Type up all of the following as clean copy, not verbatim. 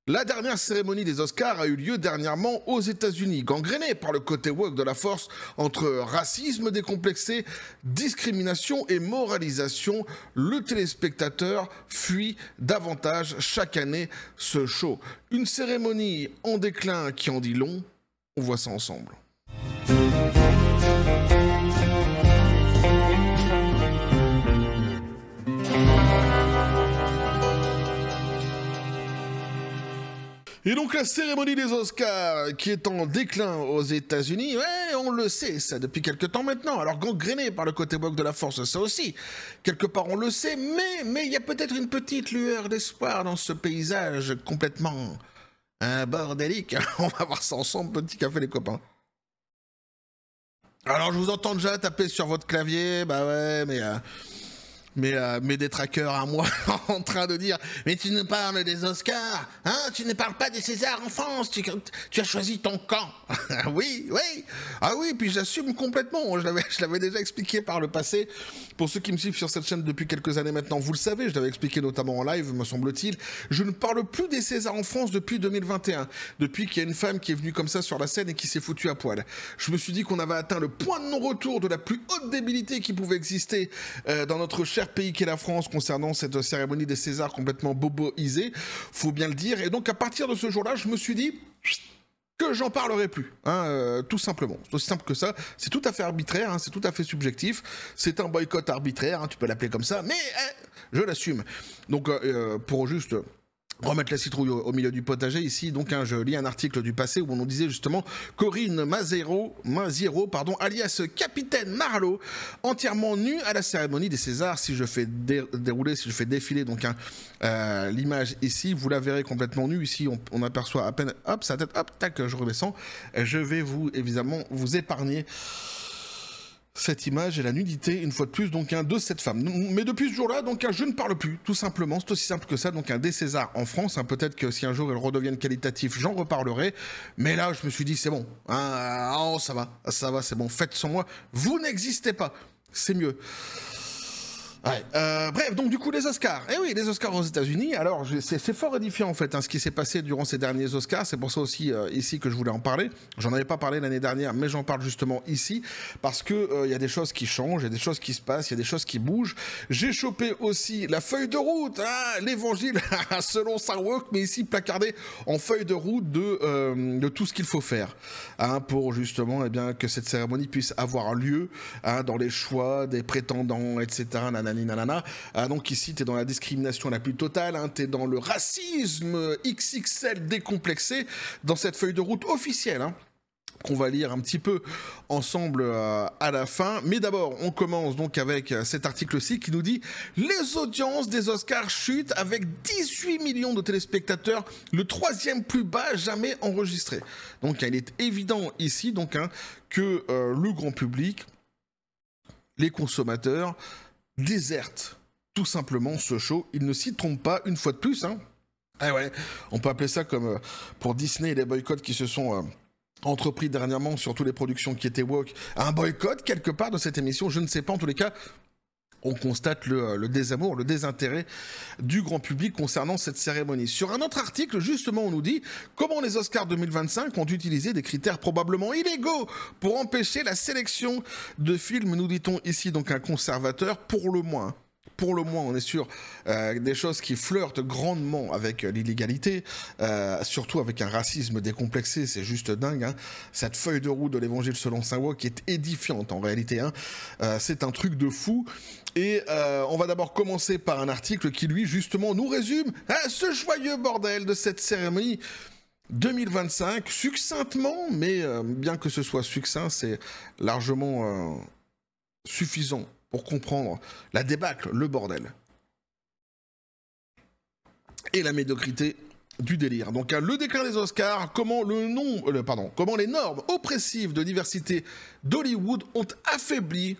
La dernière cérémonie des Oscars a eu lieu dernièrement aux États-Unis, gangrénée par le côté woke de la force entre racisme décomplexé, discrimination et moralisation. Le téléspectateur fuit davantage chaque année ce show. Une cérémonie en déclin qui en dit long. On voit ça ensemble. Et donc la cérémonie des Oscars qui est en déclin aux États-Unis, ouais, on le sait ça depuis quelques temps maintenant. Alors gangréné par le côté woke de la force, ça aussi, quelque part on le sait, mais il y a peut-être une petite lueur d'espoir dans ce paysage complètement bordélique. On va voir ça ensemble, petit café les copains. Alors je vous entends déjà taper sur votre clavier, bah ouais, mais des trackers à moi en train de dire « Mais tu nous parles des Oscars, hein? Tu ne parles pas des Césars en France, tu as choisi ton camp. » Oui. Ah oui, puis j'assume complètement. Je l'avais déjà expliqué par le passé. Pour ceux qui me suivent sur cette chaîne depuis quelques années maintenant, vous le savez, je l'avais expliqué notamment en live, me semble-t-il. Je ne parle plus des Césars en France depuis 2021. Depuis qu'il y a une femme qui est venue comme ça sur la scène et qui s'est foutue à poil. Je me suis dit qu'on avait atteint le point de non-retour de la plus haute débilité qui pouvait exister dans notre cher pays qu'est la France concernant cette cérémonie des Césars complètement boboisée, faut bien le dire. Et donc à partir de ce jour-là, je me suis dit que j'en parlerai plus, tout simplement. C'est aussi simple que ça. C'est tout à fait arbitraire, c'est tout à fait subjectif. C'est un boycott arbitraire, tu peux l'appeler comme ça, mais je l'assume. Donc pour juste remettre la citrouille au milieu du potager ici, donc je lis un article du passé où on nous disait justement Corinne Maziero, alias Capitaine Marlowe, entièrement nue à la cérémonie des Césars. Si je fais défiler donc l'image ici, vous la verrez complètement nue. Ici, on aperçoit à peine, hop, sa tête, hop, tac, je redescends. Je vais évidemment vous épargner cette image et la nudité, une fois de plus, donc de cette femme. Mais depuis ce jour-là, donc je ne parle plus, tout simplement. C'est aussi simple que ça, donc des Césars en France. Peut-être que si un jour ils redeviennent qualitatifs, j'en reparlerai. Mais là, je me suis dit, c'est bon. Ça va, c'est bon. Faites sans moi. Vous n'existez pas. C'est mieux. Ouais. Bref, donc du coup les Oscars. Eh oui, les Oscars aux États-Unis. Alors c'est fort édifiant en fait ce qui s'est passé durant ces derniers Oscars. C'est pour ça aussi ici que je voulais en parler. J'en avais pas parlé l'année dernière, mais j'en parle justement ici parce que il y a des choses qui changent, il y a des choses qui se passent, il y a des choses qui bougent. J'ai chopé aussi la feuille de route, l'évangile selon Saint Woke, mais ici placardé en feuille de route de tout ce qu'il faut faire pour justement que cette cérémonie puisse avoir lieu dans les choix des prétendants, etc. Donc ici, tu es dans la discrimination la plus totale, tu es dans le racisme XXL décomplexé, dans cette feuille de route officielle, qu'on va lire un petit peu ensemble à la fin. Mais d'abord, on commence donc avec cet article-ci qui nous dit « Les audiences des Oscars chutent avec 18 millions de téléspectateurs, le 3e plus bas jamais enregistré. » Donc il est évident ici que le grand public, les consommateurs, déserte tout simplement ce show. Ils ne s'y trompent pas une fois de plus. Ah ouais, on peut appeler ça comme pour Disney et les boycotts qui se sont entrepris dernièrement sur toutes les productions qui étaient woke. Un boycott quelque part de cette émission, je ne sais pas. En tous les cas, on constate le désamour, le désintérêt du grand public concernant cette cérémonie. Sur un autre article, justement, on nous dit comment les Oscars 2025 ont utilisé des critères probablement illégaux pour empêcher la sélection de films, nous dit-on ici, donc un conservateur, pour le moins. Pour le moins, on est sur des choses qui flirtent grandement avec l'illégalité, surtout avec un racisme décomplexé, c'est juste dingue. Cette feuille de route de l'évangile selon Saint Woke qui est édifiante en réalité. C'est un truc de fou. Et on va d'abord commencer par un article qui, lui, justement, nous résume ce joyeux bordel de cette cérémonie 2025, succinctement, mais bien que ce soit succinct, c'est largement suffisant pour comprendre la débâcle, le bordel. Et la médiocrité du délire. Donc le déclin des Oscars, comment les normes oppressives de diversité d'Hollywood ont affaibli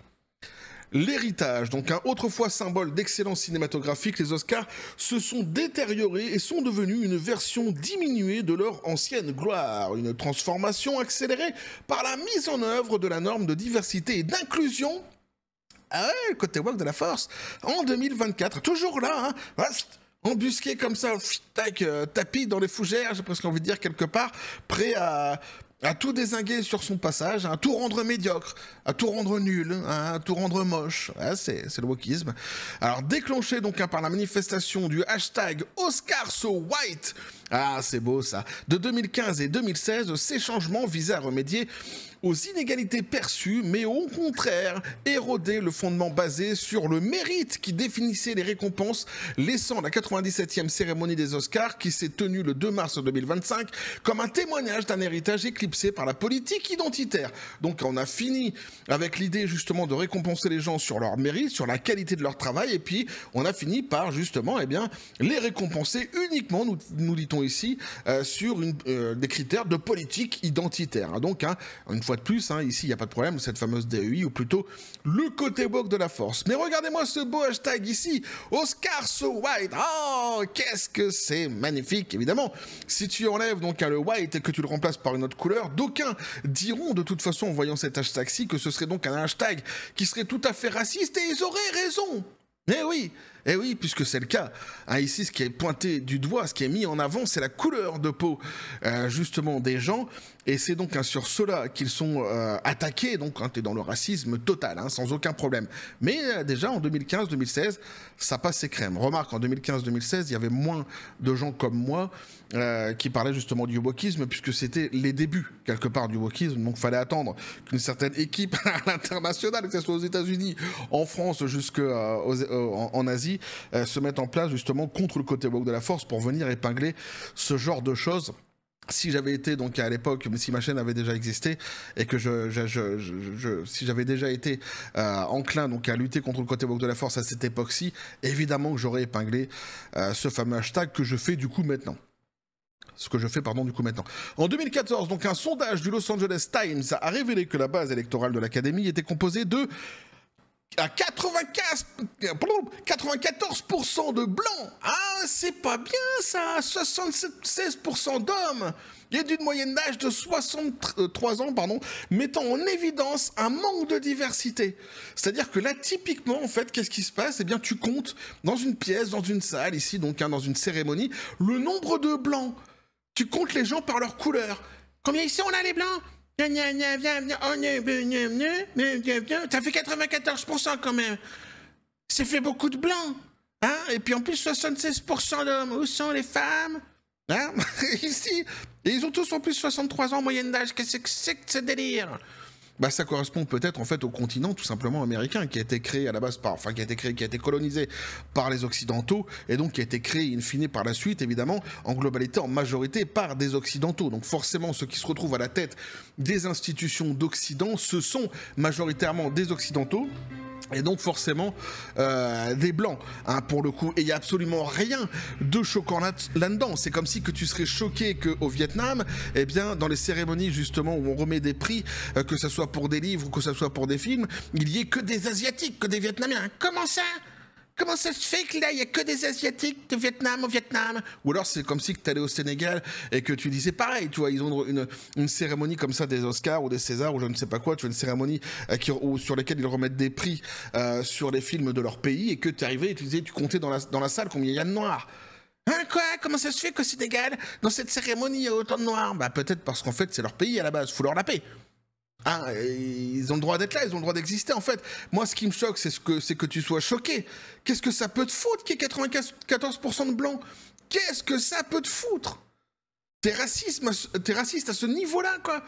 l'héritage. Donc autrefois symbole d'excellence cinématographique, les Oscars se sont détériorés et sont devenus une version diminuée de leur ancienne gloire. Une transformation accélérée par la mise en œuvre de la norme de diversité et d'inclusion. Ah ouais, le côté woke de la force, en 2024, toujours là, embusqué comme ça, tac, tapis dans les fougères, j'ai presque envie de dire quelque part, prêt à tout dézinguer sur son passage, à tout rendre médiocre, à tout rendre nul, à tout rendre moche. Ouais, c'est le wokisme. Alors déclenché donc par la manifestation du hashtag Oscar So White, ah c'est beau ça, de 2015 et 2016, ces changements visaient à remédier aux inégalités perçues, mais au contraire éroder le fondement basé sur le mérite qui définissait les récompenses, laissant la 97e cérémonie des Oscars qui s'est tenue le 2 mars 2025 comme un témoignage d'un héritage éclipsé par la politique identitaire. Donc on a fini avec l'idée justement de récompenser les gens sur leur mérite, sur la qualité de leur travail, et puis on a fini par justement les récompenser uniquement, nous dit-on ici, sur des critères de politique identitaire. Donc une fois de plus, ici il n'y a pas de problème, cette fameuse DEI, ou plutôt le côté woke de la force. Mais regardez-moi ce beau hashtag ici, Oscar So White. Oh, qu'est-ce que c'est magnifique, évidemment. Si tu enlèves donc le white et que tu le remplaces par une autre couleur, d'aucuns diront de toute façon en voyant cet hashtag-ci que ce serait donc un hashtag qui serait tout à fait raciste, et ils auraient raison. Eh oui, puisque c'est le cas. Ici, ce qui est pointé du doigt, ce qui est mis en avant, c'est la couleur de peau, justement, des gens. Et c'est donc sur cela qu'ils sont attaqués. Donc, t'es dans le racisme total, sans aucun problème. Mais déjà, en 2015-2016, ça passait crème. Remarque, en 2015-2016, il y avait moins de gens comme moi qui parlaient justement du wokisme, puisque c'était les débuts, quelque part, du wokisme. Donc, il fallait attendre qu'une certaine équipe à l'international, que ce soit aux États-Unis, en France, jusqu'en Asie, se mettent en place justement contre le côté woke de la force pour venir épingler ce genre de choses. Si j'avais été donc à l'époque, mais si ma chaîne avait déjà existé et que si j'avais déjà été enclin donc à lutter contre le côté woke de la force à cette époque-ci, évidemment que j'aurais épinglé ce fameux hashtag que je fais du coup maintenant. En 2014, donc un sondage du Los Angeles Times a révélé que la base électorale de l'académie était composée de à 94% de blancs. Ah, c'est pas bien ça, 76% d'hommes et d'une moyenne d'âge de 63 ans, mettant en évidence un manque de diversité. C'est-à-dire que là, typiquement, en fait, qu'est-ce qui se passe? Eh bien, tu comptes dans une pièce, dans une salle, ici, donc dans une cérémonie, le nombre de blancs. Tu comptes les gens par leur couleur. Combien ici on a les blancs? Ça fait 94% quand même. Ça fait beaucoup de blancs. Et puis en plus, 76% d'hommes. Où sont les femmes? Ici. Et ils ont tous en plus 63 ans en moyenne d'âge. Qu'est-ce que c'est que ce délire? Ça correspond peut-être en fait au continent tout simplement américain qui a été créé à la base qui a été colonisé par les Occidentaux et donc qui a été créé in fine par la suite évidemment en globalité, en majorité par des Occidentaux. Donc forcément ceux qui se retrouvent à la tête des institutions d'Occident, ce sont majoritairement des Occidentaux. Et donc forcément des blancs pour le coup, et il n'y a absolument rien de choquant là-dedans. C'est comme si que tu serais choqué qu'au Vietnam, eh bien dans les cérémonies justement où on remet des prix, que ce soit pour des livres ou que ce soit pour des films, il y ait que des Asiatiques, que des Vietnamiens. Comment ça? Comment ça se fait que là, il n'y a que des Asiatiques de Vietnam au Vietnam? Ou alors c'est comme si tu allais au Sénégal et que tu disais pareil, tu vois, ils ont une cérémonie comme ça des Oscars ou des Césars ou je ne sais pas quoi, tu vois, une cérémonie sur laquelle ils remettent des prix sur les films de leur pays et que tu arrivais et tu comptais dans la salle combien il y a de noirs. Quoi? Comment ça se fait qu'au Sénégal, dans cette cérémonie, il y a autant de noirs? Peut-être parce qu'en fait, c'est leur pays à la base, faut leur la paix. Ils ont le droit d'être là, ils ont le droit d'exister en fait. Moi ce qui me choque c'est que tu sois choqué. Qu'est-ce que ça peut te foutre qu'il y ait 94% de blancs? Qu'est-ce que ça peut te foutre? T'es raciste à ce niveau-là quoi.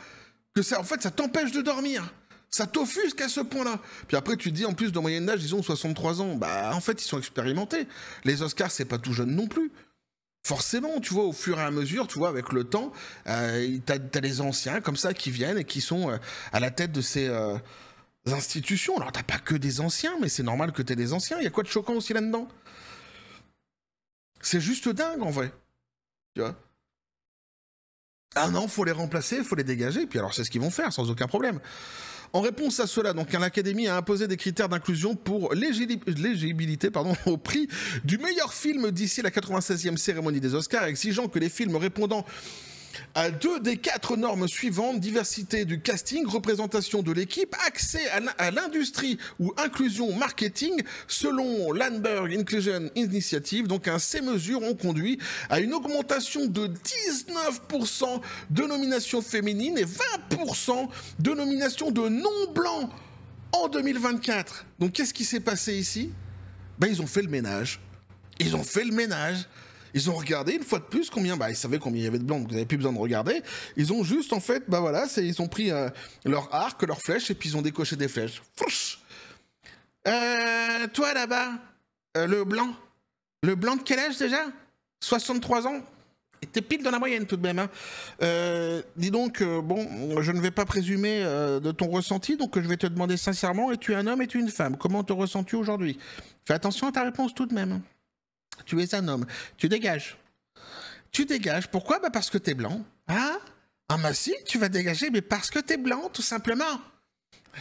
Que ça en fait ça t'empêche de dormir. Ça t'offusque à ce point-là. Puis après tu te dis en plus de moyenne d'âge ils ont 63 ans. En fait ils sont expérimentés. Les Oscars c'est pas tout jeune non plus. Forcément, tu vois, au fur et à mesure, tu vois, avec le temps, t'as les anciens comme ça qui viennent et qui sont à la tête de ces institutions. Alors, t'as pas que des anciens, mais c'est normal que t'aies des anciens. Il y a quoi de choquant aussi là-dedans? C'est juste dingue, en vrai. Tu vois? Ah non, faut les remplacer, faut les dégager. Puis alors, c'est ce qu'ils vont faire, sans aucun problème. En réponse à cela, donc, l'Académie a imposé des critères d'inclusion pour l'éligibilité au prix du meilleur film d'ici la 96e cérémonie des Oscars, exigeant que les films répondant À 2 des 4 normes suivantes, diversité du casting, représentation de l'équipe, accès à l'industrie ou inclusion marketing, selon l'Annenberg Inclusion Initiative, donc ces mesures ont conduit à une augmentation de 19% de nominations féminines et 20% de nominations de non-blancs en 2024. Donc qu'est-ce qui s'est passé ici? Ben, ils ont fait le ménage. Ils ont fait le ménage. Ils ont regardé une fois de plus combien, ils savaient combien il y avait de blancs, donc ils n'avaient plus besoin de regarder. Ils ont juste, en fait, ils ont pris leur arc, leur flèche, et puis ils ont décoché des flèches. Toi là-bas, le blanc de quel âge déjà? 63 ans? Et t'es pile dans la moyenne tout de même. Hein. Dis donc, bon, je ne vais pas présumer de ton ressenti, donc je vais te demander sincèrement, es-tu un homme, es-tu une femme? Comment te ressens-tu aujourd'hui? Fais attention à ta réponse tout de même. Tu es un homme. Tu dégages. Tu dégages. Pourquoi? Parce que t'es blanc. Ah? Ah bah si, tu vas dégager, mais parce que t'es blanc, tout simplement.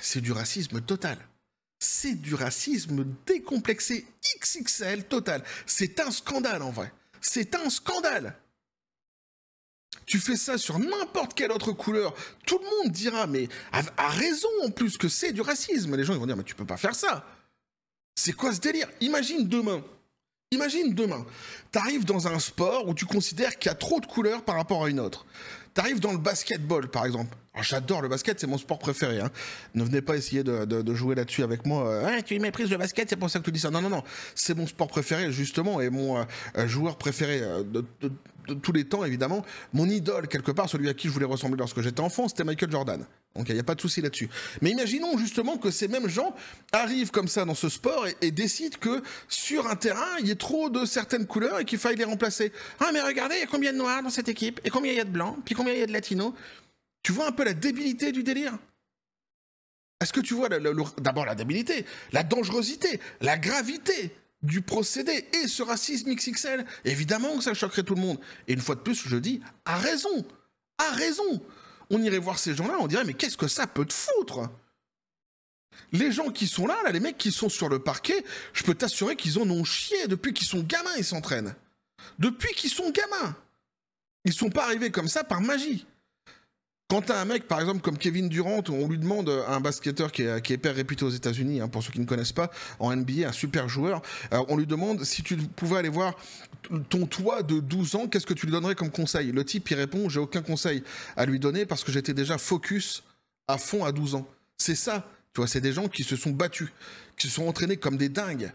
C'est du racisme total. C'est du racisme décomplexé XXL total. C'est un scandale en vrai. C'est un scandale. Tu fais ça sur n'importe quelle autre couleur, tout le monde dira, mais à raison en plus, que c'est du racisme. Les gens ils vont dire, mais tu peux pas faire ça. C'est quoi ce délire? Imagine demain, t'arrives dans un sport où tu considères qu'il y a trop de couleurs par rapport à une autre. T'arrives dans le basketball, par exemple. Alors, j'adore le basket, c'est mon sport préféré. Hein. Ne venez pas essayer de jouer là-dessus avec moi. Ouais, tu méprises le basket, c'est pour ça que tu dis ça. Non, non, non. C'est mon sport préféré, justement, et mon joueur préféré de tous les temps, évidemment. Mon idole, quelque part, celui à qui je voulais ressembler lorsque j'étais enfant, c'était Michael Jordan. Donc, il n'y a pas de souci là-dessus. Mais imaginons, justement, que ces mêmes gens arrivent comme ça dans ce sport et décident que, sur un terrain, il y ait trop de certaines couleurs et qu'il faille les remplacer. Ah, mais regardez, il y a combien de noirs dans cette équipe? Et combien il y a de blancs? Puis combien il y a de latinos? Tu vois un peu la débilité du délire? Est-ce que tu vois d'abord la débilité, la dangerosité, la gravité du procédé et ce racisme XXL? Évidemment que ça choquerait tout le monde. Et une fois de plus, je dis, à raison. À raison. On irait voir ces gens-là, on dirait, mais qu'est-ce que ça peut te foutre? Les gens qui sont là, les mecs qui sont sur le parquet, je peux t'assurer qu'ils en ont chié. Depuis qu'ils sont gamins, ils s'entraînent. Depuis qu'ils sont gamins. Ils sont pas arrivés comme ça par magie. Quand t'as un mec, par exemple, comme Kevin Durant, on lui demande, un basketteur qui est hyper réputé aux États-Unis, hein, pour ceux qui ne connaissent pas, en NBA, un super joueur, on lui demande si tu pouvais aller voir ton toi de 12 ans, qu'est-ce que tu lui donnerais comme conseil? Le type, il répond, j'ai aucun conseil à lui donner parce que j'étais déjà focus à fond à 12 ans. C'est ça, tu vois, c'est des gens qui se sont battus, qui se sont entraînés comme des dingues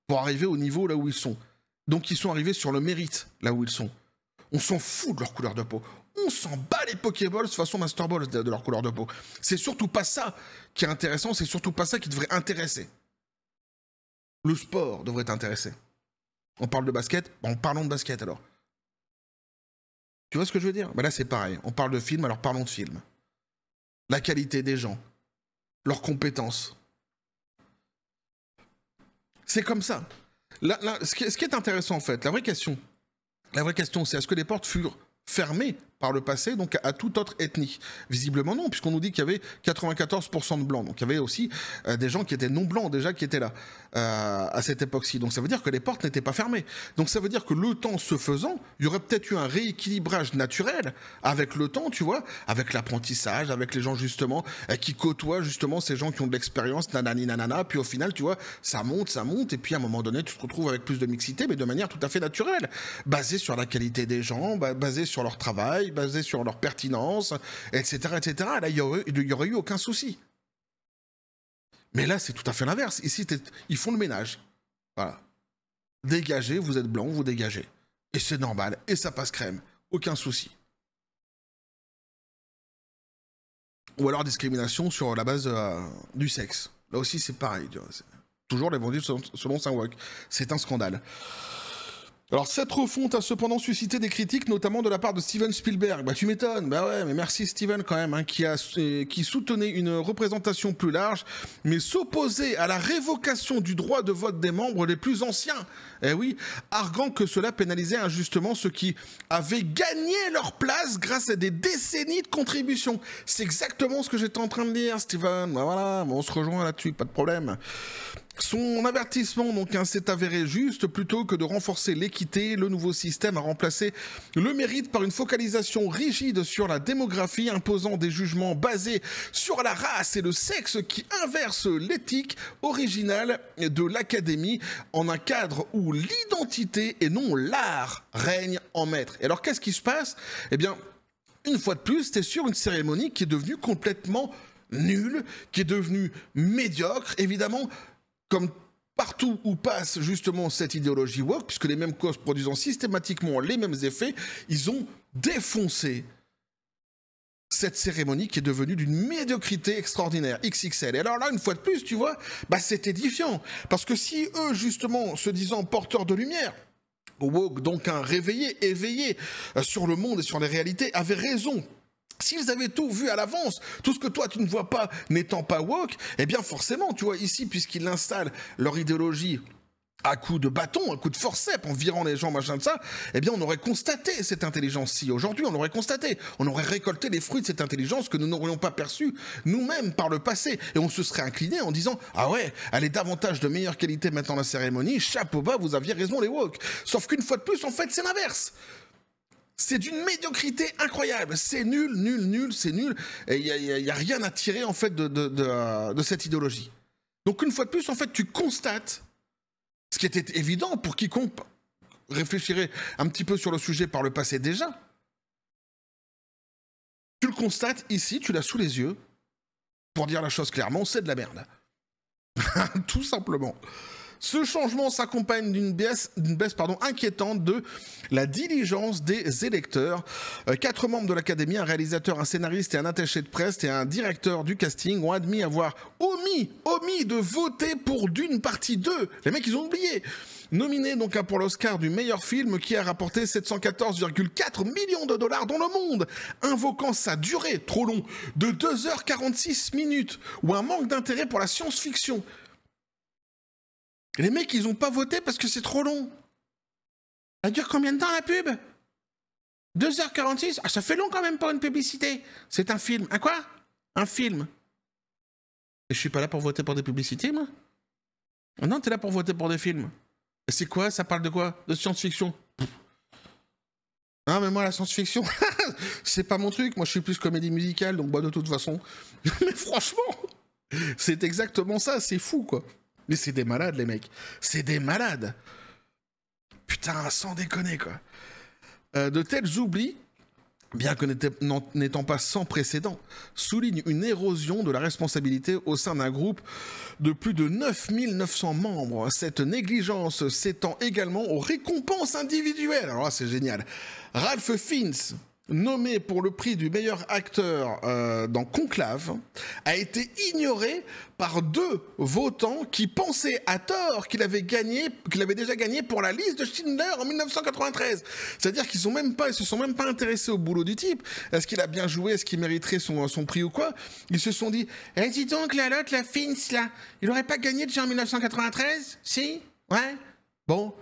pour arriver au niveau là où ils sont. Donc, ils sont arrivés sur le mérite là où ils sont. On s'en fout de leur couleur de peau. On s'en bat les Pokéballs façon Master Ball de leur couleur de peau. C'est surtout pas ça qui est intéressant, c'est surtout pas ça qui devrait intéresser. Le sport devrait t'intéresser. On parle de basket, bon, parlons de basket alors. Tu vois ce que je veux dire? Ben là c'est pareil, on parle de film, alors parlons de film. La qualité des gens, leurs compétences. C'est comme ça. Ce qui est intéressant en fait, la vraie question, c'est est-ce que les portes furent fermées par le passé, donc à toute autre ethnie? Visiblement non, puisqu'on nous dit qu'il y avait 94% de blancs. Donc il y avait aussi des gens qui étaient non blancs déjà qui étaient là à cette époque-ci. Donc ça veut dire que les portes n'étaient pas fermées. Donc ça veut dire que le temps se faisant, il y aurait peut-être eu un rééquilibrage naturel avec le temps, tu vois, avec l'apprentissage, avec les gens justement qui côtoient justement ces gens qui ont de l'expérience, nanani nanana, puis au final, tu vois, ça monte, et puis à un moment donné, tu te retrouves avec plus de mixité, mais de manière tout à fait naturelle, basée sur la qualité des gens, basée sur leur travail, basée sur leur pertinence, etc., etc. Là, il y aurait eu aucun souci. Mais là, c'est tout à fait l'inverse. Ici, ils font le ménage. Voilà. Dégagez, vous êtes blanc, vous dégagez. Et c'est normal, et ça passe crème. Aucun souci. Ou alors discrimination sur la base du sexe. Là aussi, c'est pareil. Tu vois, toujours les vendus selon Saint-Wok. C'est un scandale. Alors, cette refonte a cependant suscité des critiques, notamment de la part de Steven Spielberg. Bah, tu m'étonnes. Bah ouais, mais merci Steven quand même, hein, qui soutenait une représentation plus large, mais s'opposait à la révocation du droit de vote des membres les plus anciens. Eh oui, arguant que cela pénalisait injustement ceux qui avaient gagné leur place grâce à des décennies de contributions. C'est exactement ce que j'étais en train de dire, Steven. Bah voilà, on se rejoint là-dessus, pas de problème. Son avertissement donc s'est avéré juste. Plutôt que de renforcer l'équité, le nouveau système a remplacé le mérite par une focalisation rigide sur la démographie, imposant des jugements basés sur la race et le sexe qui inverse l'éthique originale de l'académie en un cadre où l'identité et non l'art règne en maître. Et alors qu'est-ce qui se passe? Eh bien, une fois de plus, t'es sur une cérémonie qui est devenue complètement nulle, qui est devenue médiocre, évidemment, comme partout où passe justement cette idéologie woke, puisque les mêmes causes produisant systématiquement les mêmes effets, ils ont défoncé cette cérémonie qui est devenue d'une médiocrité extraordinaire, XXL. Et alors là, une fois de plus, tu vois, c'est édifiant, parce que si eux, justement, se disant porteurs de lumière, woke, donc un réveillé, éveillé sur le monde et sur les réalités, avaient raison. S'ils avaient tout vu à l'avance, tout ce que toi tu ne vois pas n'étant pas woke, eh bien forcément, tu vois, ici, puisqu'ils installent leur idéologie à coup de bâton, à coup de forceps, en virant les gens, machin de ça, eh bien on aurait constaté cette intelligence-ci. Aujourd'hui, on l'aurait constaté. On aurait récolté les fruits de cette intelligence que nous n'aurions pas perçue nous-mêmes par le passé. Et on se serait incliné en disant « Ah ouais, elle est davantage de meilleure qualité maintenant la cérémonie, chapeau bas, vous aviez raison les woke ». Sauf qu'une fois de plus, en fait, c'est l'inverse. C'est d'une médiocrité incroyable. C'est nul, nul, nul, c'est nul. Et il n'y a rien à tirer, en fait, de cette idéologie. Donc, une fois de plus, en fait, tu constates ce qui était évident pour quiconque réfléchirait un petit peu sur le sujet par le passé déjà. Tu le constates ici, tu l'as sous les yeux. Pour dire la chose clairement, c'est de la merde. Tout simplement. Ce changement s'accompagne d'une baisse inquiétante de la diligence des électeurs. 4 membres de l'Académie, un réalisateur, un scénariste et un attaché de presse et un directeur du casting ont admis avoir omis de voter pour Dune partie 2. Les mecs, ils ont oublié. Nominé donc pour l'Oscar du meilleur film qui a rapporté 714,4 millions de dollars dans le monde, invoquant sa durée, trop long, de 2h46 minutes, ou un manque d'intérêt pour la science-fiction. Les mecs, ils ont pas voté parce que c'est trop long. Ça dure combien de temps la pub? 2h46? Ah, ça fait long quand même pour une publicité. C'est un film. Un quoi? Un film. Et je suis pas là pour voter pour des publicités, moi? Non, t'es là pour voter pour des films. Et c'est quoi? Ça parle de quoi? De science-fiction. Ah, mais moi, la science-fiction, c'est pas mon truc. Moi, je suis plus comédie musicale, donc de toute façon. Mais franchement, c'est exactement ça. C'est fou, quoi. Mais c'est des malades, les mecs. C'est des malades. Putain, sans déconner, quoi. De tels oublis, bien que n'étant pas sans précédent, soulignent une érosion de la responsabilité au sein d'un groupe de plus de 9900 membres. Cette négligence s'étend également aux récompenses individuelles. Alors là, c'est génial. Ralph Fiennes, nommé pour le prix du meilleur acteur dans Conclave, a été ignoré par 2 votants qui pensaient à tort qu'il avait déjà gagné pour la liste de Schindler en 1993. C'est-à-dire qu'ils se sont même pas intéressés au boulot du type. Est-ce qu'il a bien joué? Est-ce qu'il mériterait son prix ou quoi? Ils se sont dit, dis donc, la Fiennes, là, il aurait pas gagné déjà en 1993? Si? Ouais? Bon.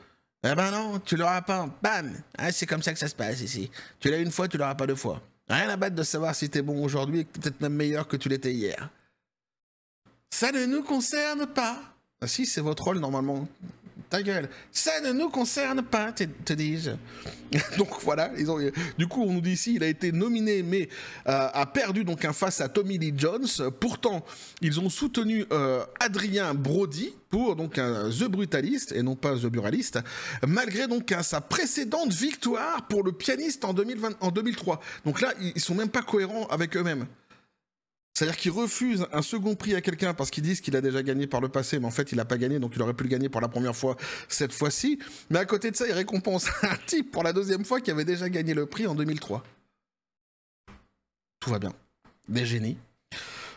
Eh ben non, tu l'auras pas. Bam! Ah, c'est comme ça que ça se passe ici. Tu l'as une fois, tu l'auras pas 2 fois. Rien à battre de savoir si t'es bon aujourd'hui et peut-être même meilleur que tu l'étais hier. Ça ne nous concerne pas. Ah si, c'est votre rôle normalement. Ta gueule. Ça ne nous concerne pas, te dis-je. Donc voilà, du coup on nous dit ici, il a été nominé mais a perdu donc face à Tommy Lee Jones. Pourtant, ils ont soutenu Adrien Brody pour donc The Brutalist et non pas The Buraliste, malgré donc sa précédente victoire pour Le Pianiste en 2003. Donc là, ils sont même pas cohérents avec eux-mêmes. C'est-à-dire qu'ils refusent un second prix à quelqu'un parce qu'ils disent qu'il a déjà gagné par le passé, mais en fait il n'a pas gagné, donc il aurait pu le gagner pour la première fois cette fois-ci. Mais à côté de ça, ils récompensent un type pour la 2e fois qui avait déjà gagné le prix en 2003. Tout va bien. Des génies.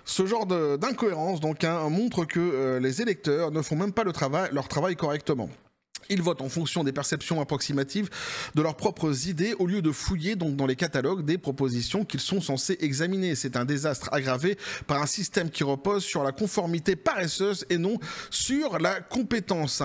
Ce genre d'incohérence donc montre que les électeurs ne font même pas leur travail correctement. Ils votent en fonction des perceptions approximatives de leurs propres idées au lieu de fouiller donc dans les catalogues des propositions qu'ils sont censés examiner. C'est un désastre aggravé par un système qui repose sur la conformité paresseuse et non sur la compétence.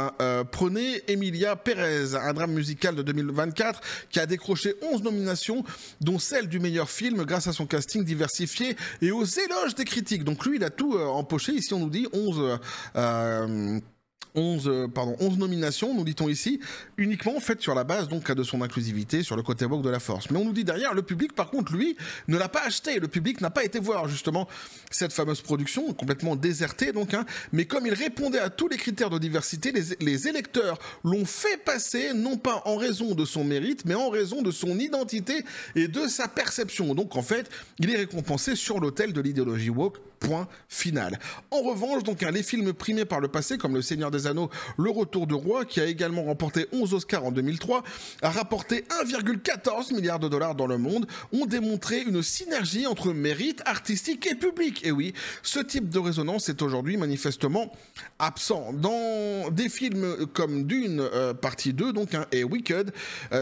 Prenez Emilia Pérez, un drame musical de 2024 qui a décroché 11 nominations, dont celle du meilleur film grâce à son casting diversifié et aux éloges des critiques. Donc lui, il a tout empoché. Ici, on nous dit 11 11 nominations, nous dit-on ici, uniquement faites sur la base donc de son inclusivité, sur le côté woke de la force. Mais on nous dit derrière, le public par contre, lui, ne l'a pas acheté. Le public n'a pas été voir justement cette fameuse production, complètement désertée donc, mais comme il répondait à tous les critères de diversité, les électeurs l'ont fait passer, non pas en raison de son mérite, mais en raison de son identité et de sa perception. Donc en fait, il est récompensé sur l'autel de l'idéologie woke. Point final. En revanche, donc, les films primés par le passé, comme Le Seigneur des Anneaux, Le Retour du Roi, qui a également remporté 11 Oscars en 2003, a rapporté 1,14 milliard de dollars dans le monde, ont démontré une synergie entre mérite artistique et public. Et oui, ce type de résonance est aujourd'hui manifestement absent. Dans des films comme Dune, partie 2, donc, et Wicked,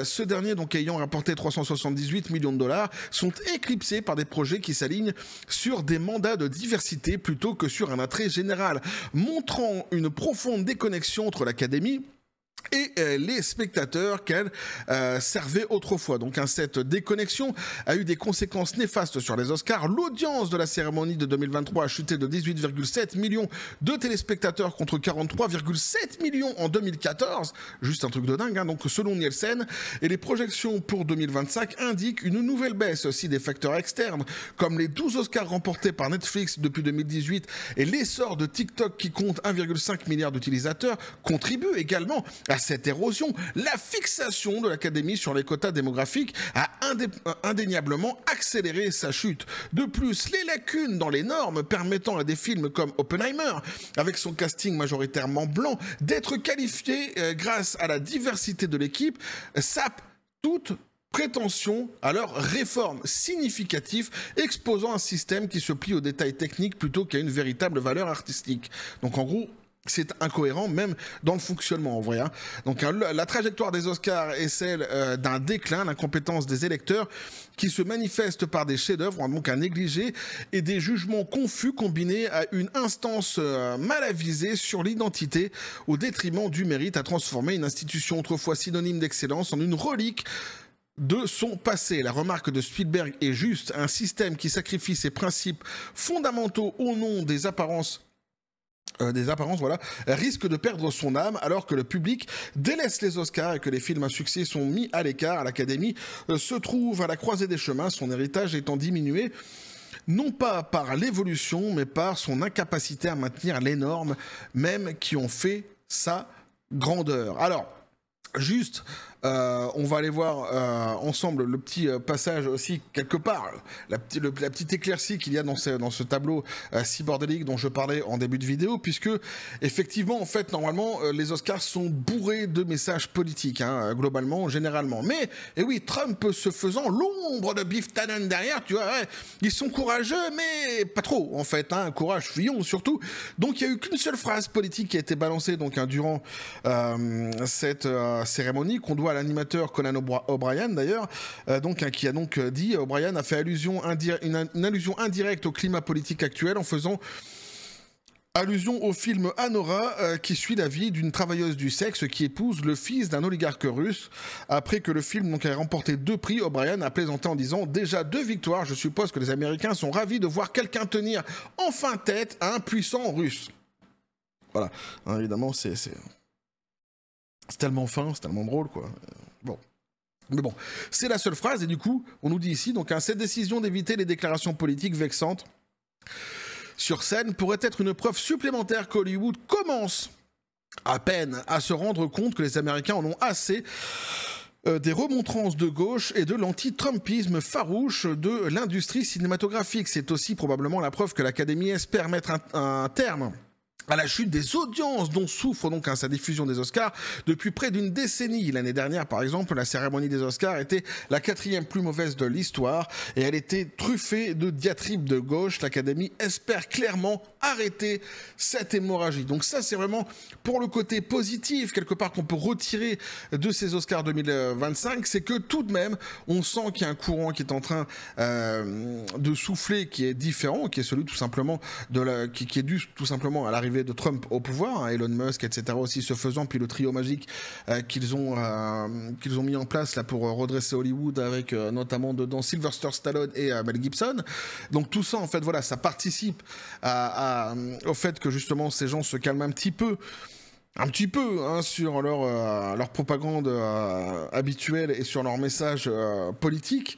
ce dernier, donc, ayant rapporté 378 millions de dollars, sont éclipsés par des projets qui s'alignent sur des mandats de diversité plutôt que sur un attrait général, montrant une profonde déconnexion entre l'académie et les spectateurs qu'elle servait autrefois. Donc cette déconnexion a eu des conséquences néfastes sur les Oscars. L'audience de la cérémonie de 2023 a chuté de 18,7 millions de téléspectateurs contre 43,7 millions en 2014. Juste un truc de dingue, donc selon Nielsen. Et les projections pour 2025 indiquent une nouvelle baisse aussi des facteurs externes, comme les 12 Oscars remportés par Netflix depuis 2018 et l'essor de TikTok qui compte 1,5 milliard d'utilisateurs contribuent également à cette érosion. La fixation de l'Académie sur les quotas démographiques a indéniablement accéléré sa chute. De plus, les lacunes dans les normes permettant à des films comme Oppenheimer, avec son casting majoritairement blanc, d'être qualifiés grâce à la diversité de l'équipe, sapent toute prétention à leur réforme significative, exposant un système qui se plie aux détails techniques plutôt qu'à une véritable valeur artistique. Donc en gros, c'est incohérent même dans le fonctionnement en vrai. Donc la trajectoire des Oscars est celle d'un déclin, l'incompétence des électeurs qui se manifeste par des chefs-d'œuvre donc à négliger et des jugements confus combinés à une instance mal avisée sur l'identité au détriment du mérite à transformer une institution autrefois synonyme d'excellence en une relique de son passé. La remarque de Spielberg est juste: un système qui sacrifie ses principes fondamentaux au nom des apparences, voilà, risque de perdre son âme alors que le public délaisse les Oscars et que les films à succès sont mis à l'écart. L'Académie se trouve à la croisée des chemins, son héritage étant diminué non pas par l'évolution mais par son incapacité à maintenir les normes même qui ont fait sa grandeur. Alors, juste, on va aller voir ensemble le petit passage aussi quelque part, la petite éclaircie qu'il y a dans ce tableau si bordélique dont je parlais en début de vidéo, puisque effectivement, en fait, normalement, les Oscars sont bourrés de messages politiques, globalement, généralement. Mais, et oui, Trump se faisant l'ombre de Biff Tannen derrière, tu vois, ouais, ils sont courageux, mais pas trop, en fait, courage, fuyons surtout. Donc, il n'y a eu qu'une seule phrase politique qui a été balancée donc, durant cette cérémonie, qu'on doit à l'animateur Conan O'Brien d'ailleurs, qui a donc dit, O'Brien a fait une allusion indirecte au climat politique actuel en faisant allusion au film Anora qui suit la vie d'une travailleuse du sexe qui épouse le fils d'un oligarque russe. Après que le film ait remporté 2 prix, O'Brien a plaisanté en disant: déjà 2 victoires, je suppose que les Américains sont ravis de voir quelqu'un tenir enfin tête à un puissant russe. Voilà, évidemment c'est tellement fin, c'est tellement drôle, quoi. Bon. Mais bon, c'est la seule phrase, et du coup, on nous dit ici, donc, cette décision d'éviter les déclarations politiques vexantes sur scène pourrait être une preuve supplémentaire qu'Hollywood commence à peine à se rendre compte que les Américains en ont assez des remontrances de gauche et de l'anti-trumpisme farouche de l'industrie cinématographique. C'est aussi probablement la preuve que l'Académie espère mettre un terme à la chute des audiences dont souffre donc sa diffusion des Oscars depuis près d'une décennie. L'année dernière, par exemple, la cérémonie des Oscars était la 4e plus mauvaise de l'histoire et elle était truffée de diatribes de gauche. L'Académie espère clairement arrêter cette hémorragie. Donc ça, c'est vraiment pour le côté positif, quelque part, qu'on peut retirer de ces Oscars 2025, c'est que tout de même, on sent qu'il y a un courant qui est en train de souffler, qui est différent, qui est celui tout simplement qui est dû tout simplement à l'arrivée de Trump au pouvoir, Elon Musk, etc. aussi se faisant, puis le trio magique qu'ils ont mis en place là pour redresser Hollywood avec notamment dedans Sylvester Stallone et Mel Gibson. Donc tout ça, en fait, voilà, ça participe au fait que justement ces gens se calment un petit peu un petit peu hein, sur leur propagande habituelle et sur leur message politique.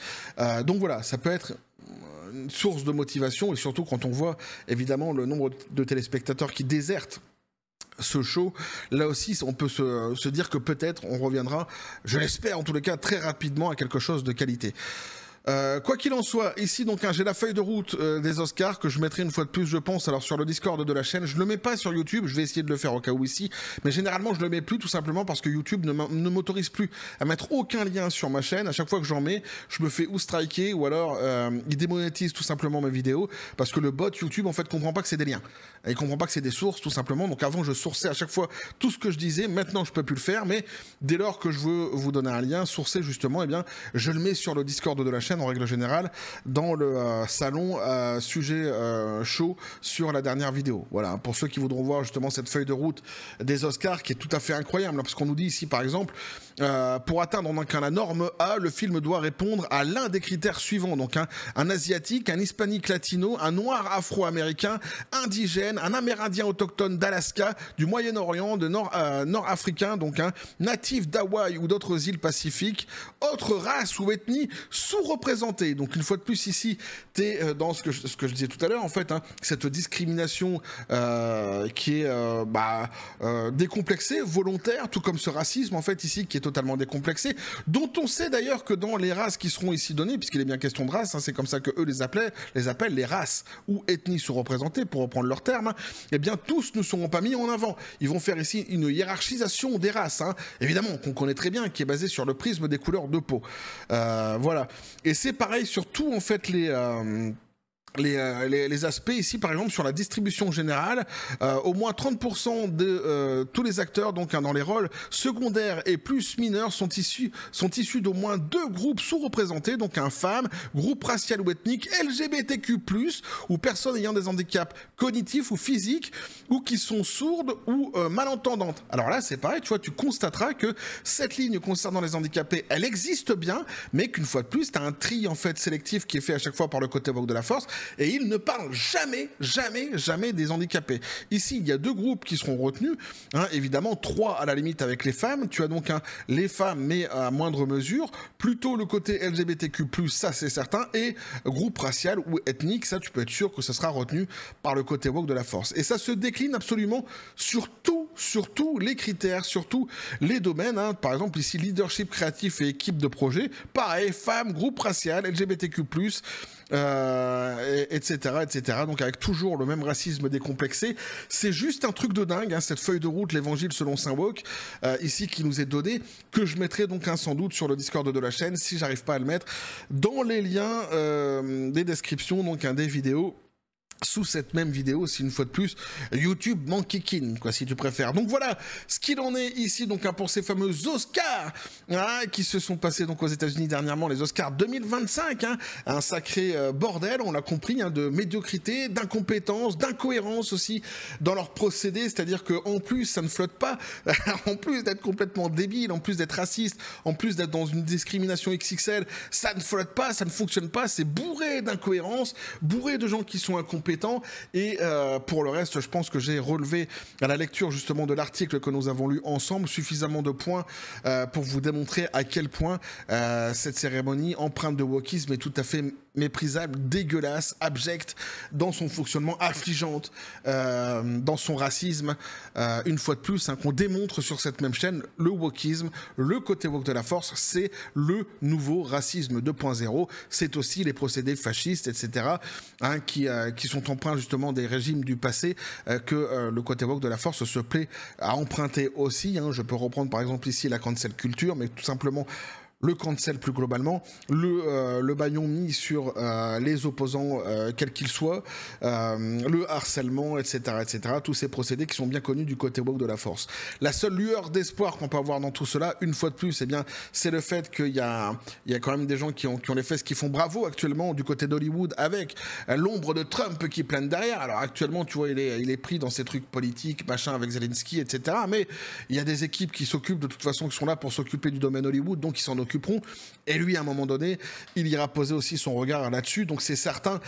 Donc voilà, ça peut être une source de motivation, et surtout quand on voit évidemment le nombre de téléspectateurs qui désertent ce show, là aussi on peut se dire que peut-être on reviendra, je l'espère en tous les cas, très rapidement à quelque chose de qualité. Quoi qu'il en soit, ici donc j'ai la feuille de route des Oscars que je mettrai une fois de plus, je pense, alors sur le Discord de la chaîne. Je le mets pas sur YouTube, je vais essayer de le faire au cas où ici, mais généralement je le mets plus tout simplement parce que YouTube ne m'autorise plus à mettre aucun lien sur ma chaîne. À chaque fois que j'en mets, je me fais ou striker ou alors il démonétise tout simplement mes vidéos parce que le bot YouTube en fait comprend pas que c'est des liens. Il comprend pas que c'est des sources tout simplement. Donc avant je sourçais à chaque fois tout ce que je disais, maintenant je peux plus le faire, mais dès lors que je veux vous donner un lien sourcé justement, eh bien je le mets sur le Discord de la chaîne en règle générale dans le salon sujet chaud sur la dernière vidéo. Voilà, pour ceux qui voudront voir justement cette feuille de route des Oscars qui est tout à fait incroyable, parce qu'on nous dit ici par exemple pour atteindre donc la norme A, le film doit répondre à l'un des critères suivants, donc un asiatique, un hispanique latino, un noir afro-américain, indigène, un amérindien autochtone d'Alaska, du Moyen-Orient, de nord-africain, donc un natif d'Hawaï ou d'autres îles pacifiques, autre race ou ethnie sous-représentée. Donc une fois de plus ici, tu es dans ce que je disais tout à l'heure, en fait, cette discrimination qui est décomplexée, volontaire, tout comme ce racisme en fait ici qui est totalement décomplexé, dont on sait d'ailleurs que dans les races qui seront ici données, puisqu'il est bien question de race, c'est comme ça que eux les appellent les races ou ethnies sous-représentées, pour reprendre leur terme, eh bien tous ne seront pas mis en avant. Ils vont faire ici une hiérarchisation des races, évidemment, qu'on connaît très bien, qui est basée sur le prisme des couleurs de peau. Voilà. Et c'est pareil sur tout, en fait, les aspects ici, par exemple, sur la distribution générale, au moins 30% de tous les acteurs donc dans les rôles secondaires et plus mineurs sont issus d'au moins 2 groupes sous-représentés, donc un femme, groupe racial ou ethnique, LGBTQ+, ou personnes ayant des handicaps cognitifs ou physiques, ou qui sont sourdes ou malentendantes. Alors là, c'est pareil, tu vois, tu constateras que cette ligne concernant les handicapés, elle existe bien, mais qu'une fois de plus, tu as un tri en fait sélectif qui est fait à chaque fois par le côté woke de la force. Et il ne parle jamais des handicapés. Ici, il y a 2 groupes qui seront retenus, évidemment 3 à la limite avec les femmes. Tu as donc les femmes, mais à moindre mesure, plutôt le côté LGBTQ+, ça c'est certain, et groupe racial ou ethnique, ça tu peux être sûr que ça sera retenu par le côté woke de la force. Et ça se décline absolument sur tous les critères, sur tous les domaines. Par exemple ici, leadership créatif et équipe de projet, pareil, femmes, groupe racial, LGBTQ+, etc. Donc avec toujours le même racisme décomplexé. C'est juste un truc de dingue, cette feuille de route, l'évangile selon Saint Woke, ici qui nous est donné, que je mettrai donc sans doute sur le Discord de la chaîne, si j'arrive pas à le mettre, dans les liens des descriptions, donc des vidéos. Sous cette même vidéo, si une fois de plus, YouTube m'enquiquine, quoi, si tu préfères. Donc voilà ce qu'il en est ici, donc pour ces fameux Oscars qui se sont passés donc aux États-Unis dernièrement, les Oscars 2025, un sacré bordel, on l'a compris, de médiocrité, d'incompétence, d'incohérence aussi dans leur procédé, c'est-à-dire que en plus ça ne flotte pas, en plus d'être complètement débile, en plus d'être raciste, en plus d'être dans une discrimination XXL, ça ne flotte pas, ça ne fonctionne pas, c'est bourré d'incohérence, bourré de gens qui sont incompétents. Et pour le reste, je pense que j'ai relevé à la lecture justement de l'article que nous avons lu ensemble suffisamment de points pour vous démontrer à quel point cette cérémonie empreinte de wokisme est tout à fait méprisable, dégueulasse, abjecte dans son fonctionnement, affligeante dans son racisme. Une fois de plus, qu'on démontre sur cette même chaîne, le wokisme, le côté woke de la force, c'est le nouveau racisme 2.0. C'est aussi les procédés fascistes, etc., qui sont empreints justement des régimes du passé que le côté woke de la force se plaît à emprunter aussi. Je peux reprendre par exemple ici la cancel culture, mais tout simplement le cancel plus globalement, le bâillon mis sur les opposants quels qu'ils soient, le harcèlement, etc., tous ces procédés qui sont bien connus du côté woke de la force. La seule lueur d'espoir qu'on peut avoir dans tout cela, une fois de plus, c'est le fait qu'il y a quand même des gens qui ont les fesses qui font bravo actuellement du côté d'Hollywood avec l'ombre de Trump qui plane derrière. Alors actuellement, tu vois, il est pris dans ces trucs politiques, machin, avec Zelensky, etc., mais il y a des équipes qui s'occupent de toute façon, qui sont là pour s'occuper du domaine Hollywood, donc ils s'en occupent. occuperont. Et lui, à un moment donné, il ira poser aussi son regard là-dessus. Donc c'est certain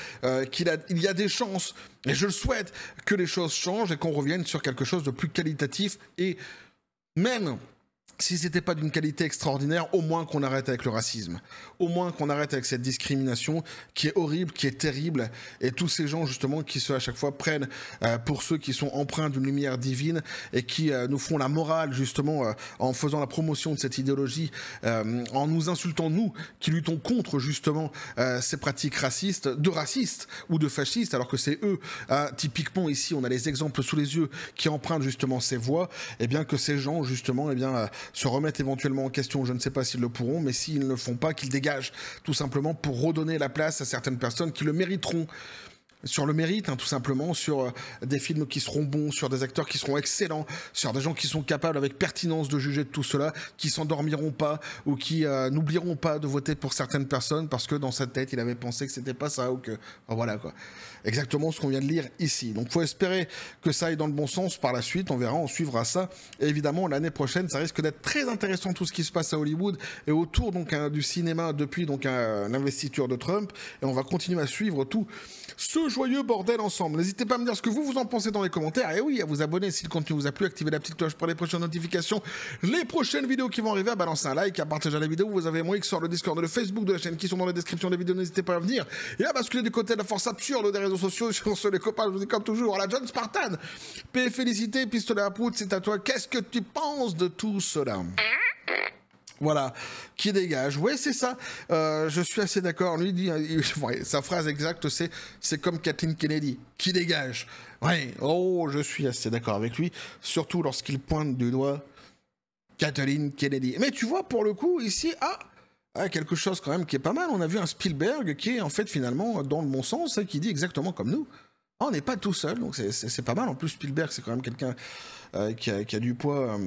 qu'il y a des chances, et je le souhaite, que les choses changent et qu'on revienne sur quelque chose de plus qualitatif. Et même si c'était pas d'une qualité extraordinaire, au moins qu'on arrête avec le racisme. Au moins qu'on arrête avec cette discrimination qui est horrible, qui est terrible. Et tous ces gens, justement, qui à chaque fois prennent pour ceux qui sont empreints d'une lumière divine et qui nous font la morale, justement, en faisant la promotion de cette idéologie, en nous insultant, nous, qui luttons contre, justement, ces pratiques racistes ou de fascistes, alors que c'est eux, typiquement ici, on a les exemples sous les yeux, qui empruntent, justement, ces voies, et bien que ces gens, justement, se remettent éventuellement en question. Je ne sais pas s'ils le pourront, mais s'ils ne le font pas, qu'ils dégagent, tout simplement, pour redonner la place à certaines personnes qui le mériteront. Sur le mérite, tout simplement, sur des films qui seront bons, sur des acteurs qui seront excellents, sur des gens qui sont capables avec pertinence de juger de tout cela, qui s'endormiront pas ou qui n'oublieront pas de voter pour certaines personnes parce que dans sa tête, il avait pensé que c'était pas ça ou que... Enfin, voilà quoi. Exactement ce qu'on vient de lire ici. Donc faut espérer que ça aille dans le bon sens par la suite, on verra, on suivra ça. Et évidemment, l'année prochaine, ça risque d'être très intéressant tout ce qui se passe à Hollywood et autour donc du cinéma depuis donc l'investiture de Trump. Et on va continuer à suivre tout ce joyeux bordel ensemble. N'hésitez pas à me dire ce que vous en pensez dans les commentaires. Et oui, à vous abonner si le contenu vous a plu, activez la petite cloche pour les prochaines notifications, les prochaines vidéos qui vont arriver, à balancer un like, à partager la vidéo. Vous avez mon X sur le Discord, le Facebook de la chaîne qui sont dans la description des vidéos. N'hésitez pas à venir et à basculer du côté de la force absurde des réseaux sociaux. Sur ce, les copains, je vous dis comme toujours, à la John Spartan. Paix, félicité, pistolet à poudre, c'est à toi. Qu'est-ce que tu penses de tout cela ? Voilà, qui dégage. Ouais, c'est ça. Je suis assez d'accord. Lui dit, sa phrase exacte, c'est comme Kathleen Kennedy, qui dégage. Ouais. Oh, je suis assez d'accord avec lui, surtout lorsqu'il pointe du doigt Kathleen Kennedy. Mais tu vois, pour le coup, ici, quelque chose quand même qui est pas mal. On a vu un Spielberg qui est en fait finalement dans le bon sens, qui dit exactement comme nous. On n'est pas tout seul, donc c'est pas mal. En plus, Spielberg, c'est quand même quelqu'un qui a du poids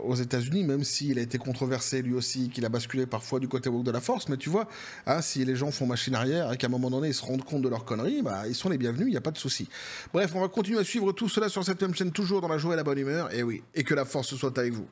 aux États-Unis, même s'il a été controversé lui aussi, qu'il a basculé parfois du côté woke de la force. Mais tu vois, si les gens font machine arrière et qu'à un moment donné ils se rendent compte de leurs conneries, ils sont les bienvenus, il n'y a pas de souci. Bref, on va continuer à suivre tout cela sur cette même chaîne, toujours dans la joie et la bonne humeur. Et oui, et que la force soit avec vous.